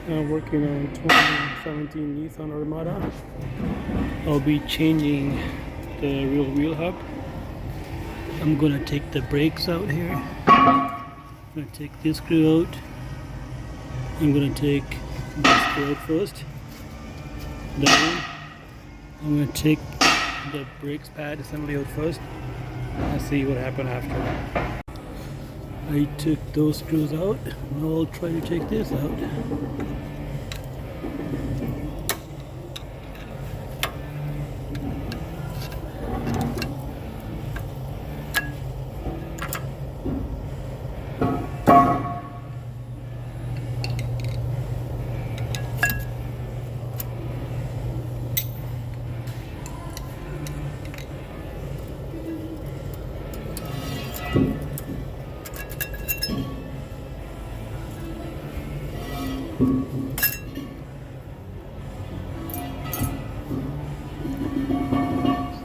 Working on 2017 Nissan Armada. I'll be changing the rear wheel hub. I'm gonna take the brakes out here. I'm gonna take this screw out. I'm gonna take this screw out first. Then I'm gonna take the brakes pad assembly out first and see what happened after. I took those screws out. Now I'll try to take this out.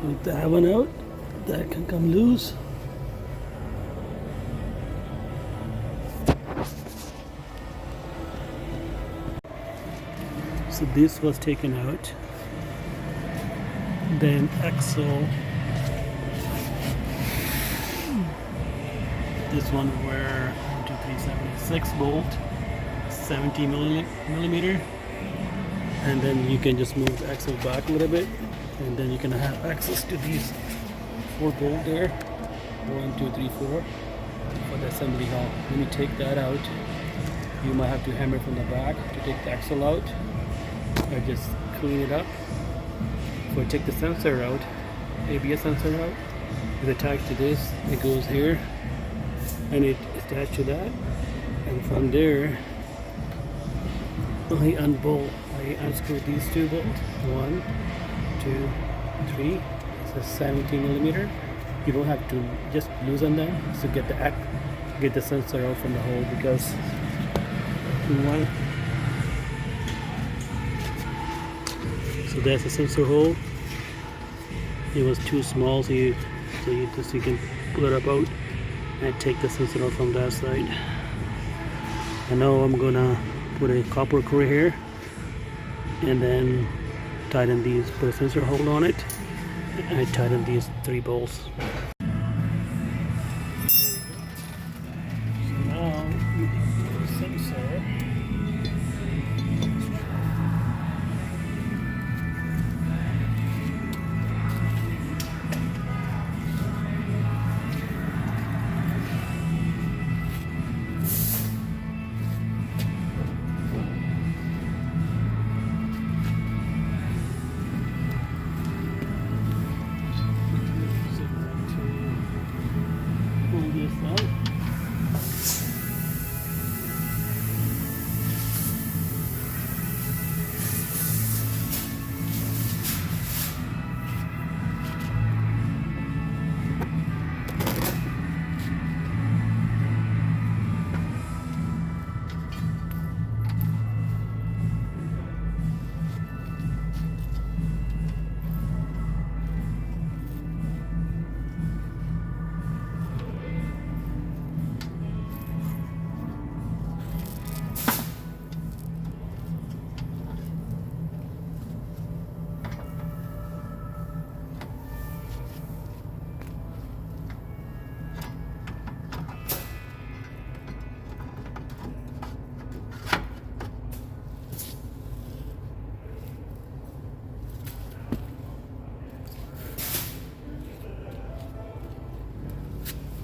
Take that one out. That can come loose. So this was taken out. Then axle. This one were 2376 bolt, 70 millimeter, and then you can just move the axle back a little bit, and then you can have access to these 4 bolts there, 1, 2, 3, 4, for the assembly hall. When you take that out, you might have to hammer from the back to take the axle out, or just clean it up. If I take the sensor out, ABS sensor out, it's attached to this. It goes here, and it is attached to that, and from there I unscrew these 2 bolts, 1, 2, 3. It's a 70 millimeter. You don't have to just loosen them to get the sensor out from the hole, because one. So that's the sensor hole. It was too small, so you can pull it up out and take the sensor out from that side. And now I'm gonna put a copper core here and then tighten these, put a sensor hold on it, and I tighten these 3 bolts. So now we can put a sensor.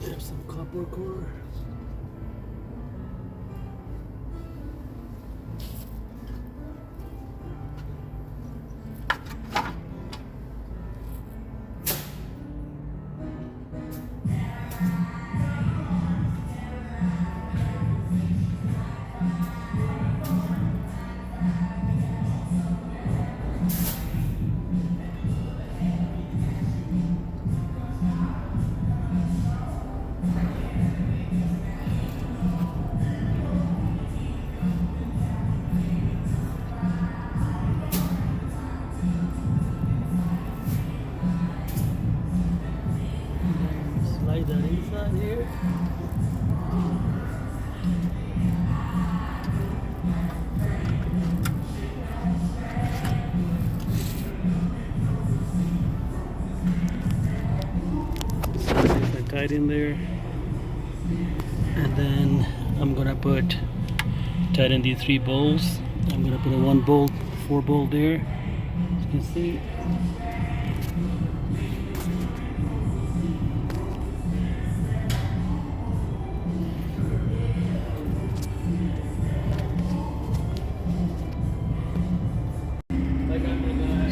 There's some copper core. tight in there. And then I'm gonna tighten these 3 bolts. I'm gonna put a 1 bolt, 4 bolt there, as you can see.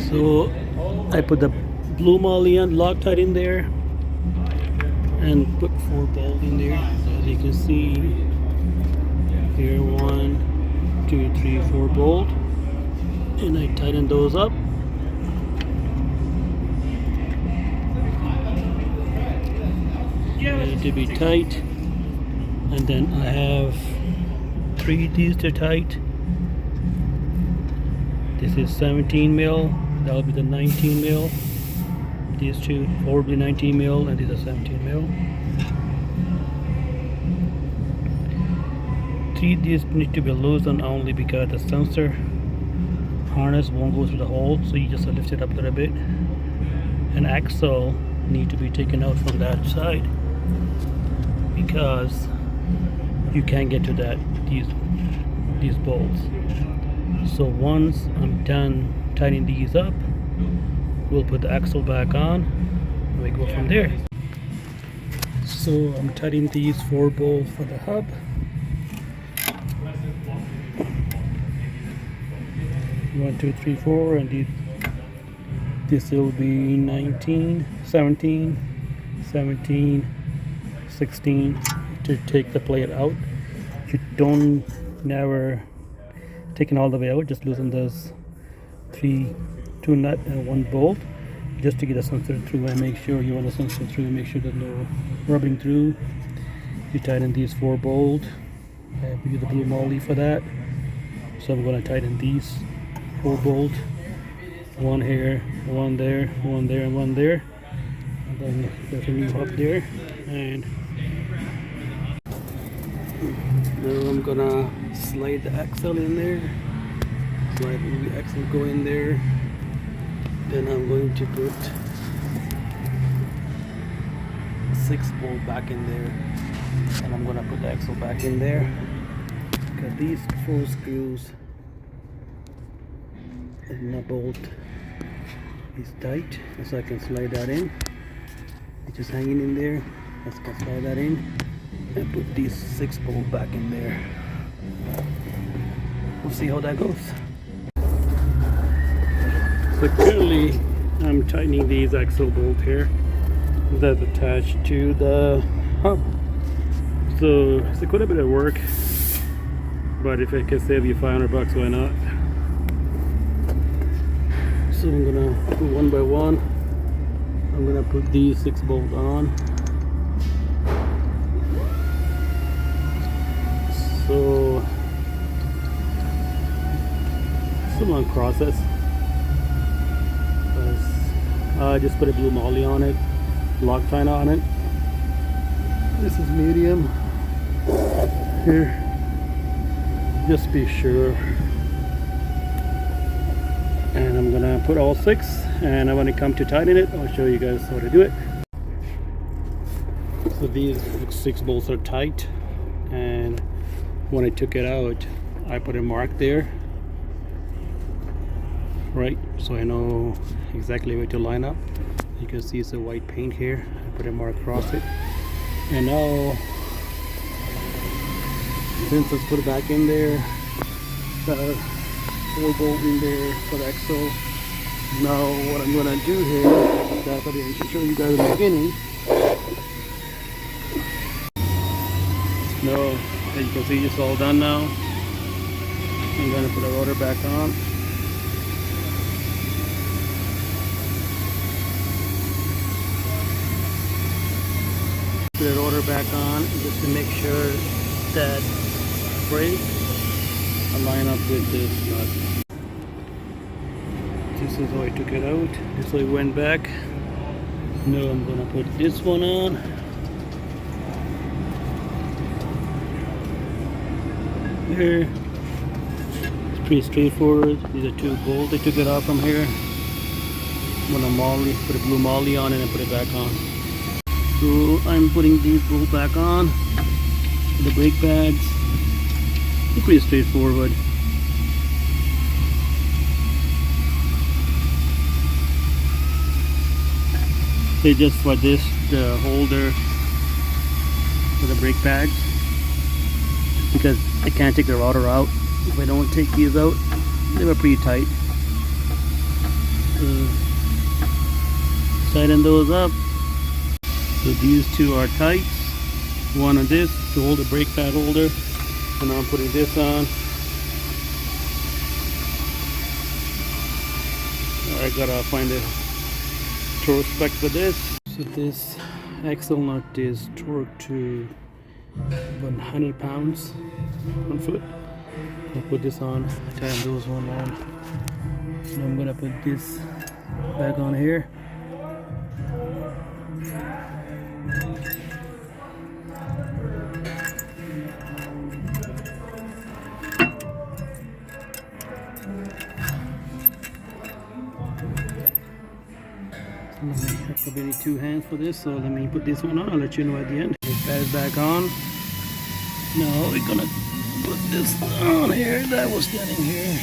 So I put the blue molly and Loctite in there and put 4 bolts in there. So as you can see here, 1, 2, 3, 4 bolt, and I tighten those up. They need to be tight, and then I have 3 these to tight. This is 17 mil. That will be the 19 mil. These 2 will be 19 mil, and these are 17 mil. 3 these need to be loosened only because the sensor harness won't go through the hole, so you just lift it up a little bit. An axle need to be taken out from that side because you can't get to these bolts. So once I'm done tightening these up, we'll put the axle back on and we go from there. So I'm tightening these 4 bolts for the hub. One, 2, 3, 4, and this will be 19, 17, 17, 16 to take the plate out. You don't never take it all the way out, just loosen those 2 nut and 1 bolt just to get the sensor through, and make sure you want the sensor through, make sure there's no rubbing through. You tighten these 4 bolts. We use the blue molly for that. So I'm going to tighten these 4 bolts. 1 here, 1 there, 1 there, and 1 there. And then there's a new hub there. And now I'm gonna slide the axle in there. Slide the axle go in there. Then I'm going to put 6 bolt back in there, and I'm gonna put the axle back in there. Got these 4 screws, and the bolt is tight, so I can slide that in. It's just hanging in there. Let's go slide that in and put these 6 bolts back in there. We'll see how that goes. So currently I'm tightening these axle bolts here that's attached to the hub. So it's quite a bit of work, but if it can save you $500, why not? So I'm gonna do 1 by 1. I'm gonna put these 6 bolts on. So it's a long process. I just put a blue molly on it, Loctite on it. This is medium. Here, just be sure. And I'm gonna put all 6, and when it comes to tighten it, I'll show you guys how to do it. So these 6 bolts are tight, and when I took it out, I put a mark there, right, so I know exactly where to line up. You can see it's a white paint here. I put a mark across it, and now since it's put it back in there, 4 bolt in there for the axle. Now what I'm gonna do here, that's what I didn't show you guys in the beginning. Now, as you can see, it's all done now. I'm gonna put the rotor back on. Put the rotor back on just to make sure that brake line up with this nut. This is how I took it out. This way it went back. Now I'm gonna put this one on. Here. It's pretty straightforward. These are 2 bolts. I took it off from here. I'm gonna put a blue molly on it and put it back on. So I'm putting these bolts back on, the brake pads. It's pretty straightforward. They just for this, the holder for the brake pads, because I can't take the router out. If I don't take these out, they were pretty tight. Tighten those up. So these two are tight. One on this to hold the brake pad holder, and now I'm putting this on. I gotta find a torque spec for this. So this axle nut is torqued to 100 pounds, 1 foot. I'll put this on, tighten those one on. And I'm gonna put this back on here. I probably need 2 hands for this, so let me put this one on. I'll let you know at the end. That is back on. Now we're gonna put this on here. That was standing here.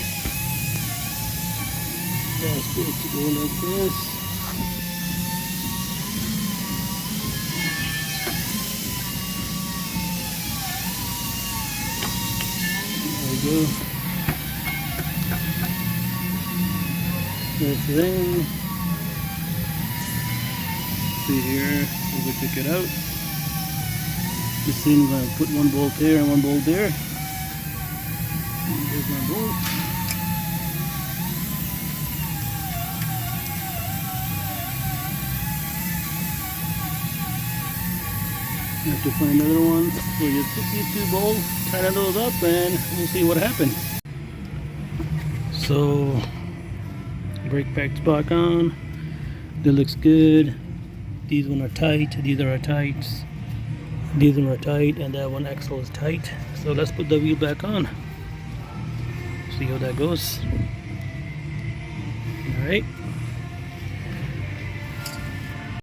That's supposed to go like this. There we go. That's it in. See here, we took it out. This thing, I'm going to put one bolt there and one bolt there. And there's my bolt. You have to find another one. So you put these 2 bolts, tighten those up, and we'll see what happens. So, brake pads back on. That looks good. These one are tight, these are tight, these one are tight, and that one axle is tight. So let's put the wheel back on. See how that goes. Alright.